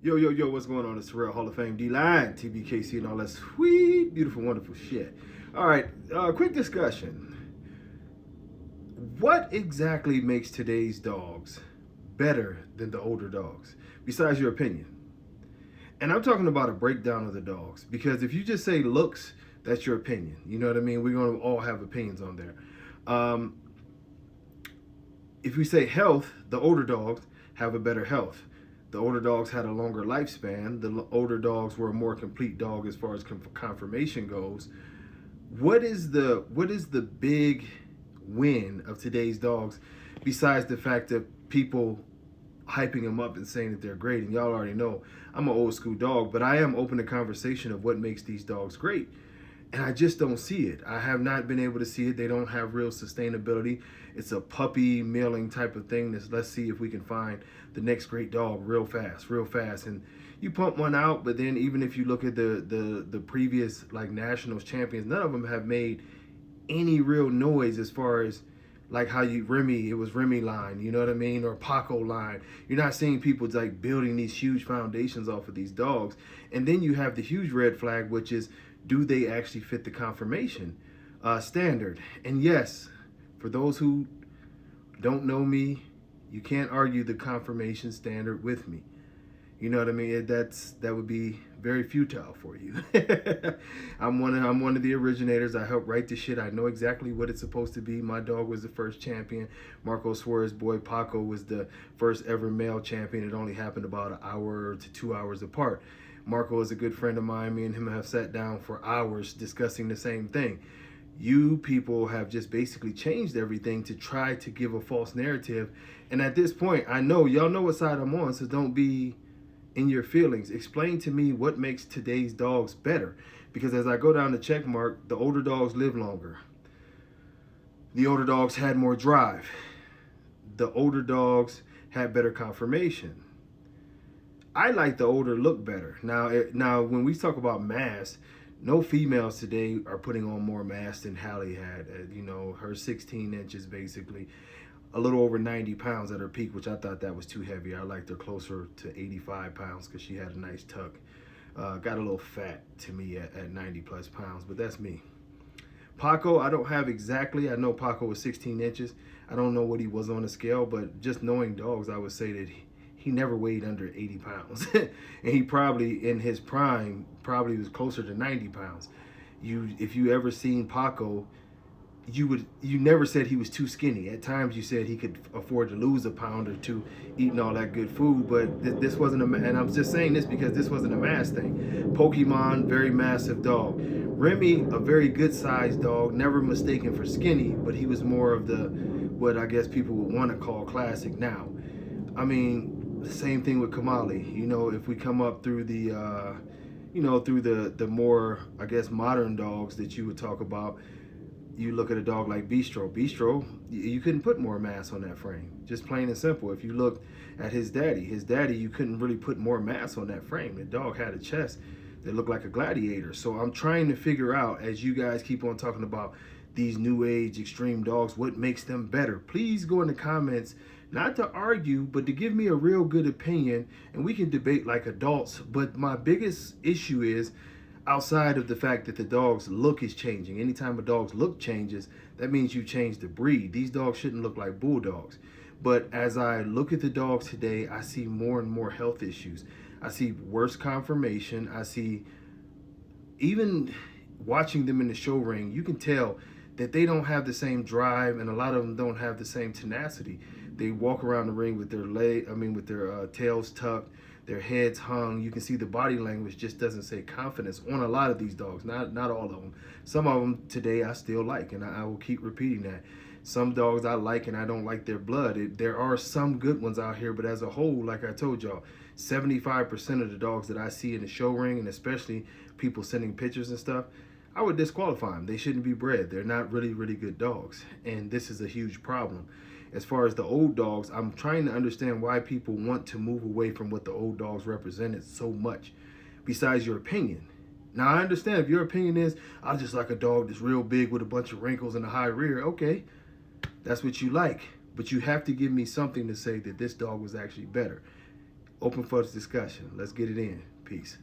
Yo, yo, yo, what's going on? It's Terrell, Hall of Fame, D-Line, tbkc, and all that sweet, beautiful, wonderful shit. All right, quick discussion. What exactly makes today's dogs better than the older dogs, besides your opinion? And I'm talking about a breakdown of the dogs, because if you just say looks, that's your opinion. You know what I mean? We're going to all have opinions on there. Um, if we say health, the older dogs have a better health. The older dogs had a longer lifespan. The older dogs were a more complete dog as far as conformation goes. What is the big win of today's dogs besides the fact that people hyping them up and saying that they're great? And y'all already know I'm an old school dog, but I am open to conversation of what makes these dogs great. And I just don't see it. I have not been able to see it. They don't have real sustainability. It's a puppy milling type of thing. That's, let's see if we can find the next great dog real fast, real fast. And you pump one out, but then even if you look at the previous like nationals champions, none of them have made any real noise as far as like how it was Remy line, you know what I mean, or Paco line. You're not seeing people like building these huge foundations off of these dogs. And then you have the huge red flag, which is, do they actually fit the conformation standard? And yes, for those who don't know me, you can't argue the conformation standard with me. You know what I mean? That would be very futile for you. I'm one of the originators. I helped write the shit. I know exactly what it's supposed to be. My dog was the first champion. Marco Suarez's boy Paco was the first ever male champion. It only happened about an hour to 2 hours apart. Marco is a good friend of mine. Me and him have sat down for hours discussing the same thing. You people have just basically changed everything to try to give a false narrative. And at this point, I know y'all know what side I'm on, so don't be in your feelings. Explain to me what makes today's dogs better. Because as I go down the check mark, the older dogs live longer. The older dogs had more drive. The older dogs had better conformation. I like the older look better. Now when we talk about mass, no females today are putting on more mass than Hallie had. You know, her 16 inches basically, a little over 90 pounds at her peak, which I thought that was too heavy. I liked her closer to 85 pounds because she had a nice tuck. Got a little fat to me at 90 plus pounds, but that's me. Paco, I don't have exactly. I know Paco was 16 inches. I don't know what he was on the scale, but just knowing dogs, I would say that he never weighed under 80 pounds. And he probably, in his prime, probably was closer to 90 pounds. If you ever seen Paco, you never said he was too skinny. At times you said he could afford to lose a pound or two eating all that good food, but this wasn't and I'm just saying this because this wasn't a mass thing. Pokemon, very massive dog. Remy, a very good sized dog, never mistaken for skinny, but he was more of the, what I guess people would want to call classic now. I mean, the same thing with Kamali. You know, if we come up through the more, I guess, modern dogs that you would talk about, you look at a dog like Bistro. Bistro, you couldn't put more mass on that frame. Just plain and simple. If you look at his daddy, you couldn't really put more mass on that frame. The dog had a chest that looked like a gladiator. So I'm trying to figure out, as you guys keep on talking about these new age extreme dogs, what makes them better. Please go in the comments, not to argue, but to give me a real good opinion, and we can debate like adults. But my biggest issue is, outside of the fact that the dog's look is changing. Anytime a dog's look changes, that means you change the breed. These dogs shouldn't look like bulldogs. But as I look at the dogs today, I see more and more health issues. I see worse conformation. I see, even watching them in the show ring, you can tell that they don't have the same drive, and a lot of them don't have the same tenacity. They walk around the ring with their tails tucked, their heads hung. You can see the body language just doesn't say confidence on a lot of these dogs. Not all of them. Some of them today I still like, and I will keep repeating that. Some dogs I like, and I don't like their blood. There are some good ones out here, but as a whole, like I told y'all, 75% of the dogs that I see in the show ring, and especially people sending pictures and stuff, I would disqualify them. They shouldn't be bred. They're not really, really good dogs, and this is a huge problem. As far as the old dogs, I'm trying to understand why people want to move away from what the old dogs represented so much, besides your opinion. Now, I understand if your opinion is, I just like a dog that's real big with a bunch of wrinkles and a high rear. Okay, that's what you like. But you have to give me something to say that this dog was actually better. Open for discussion. Let's get it in. Peace.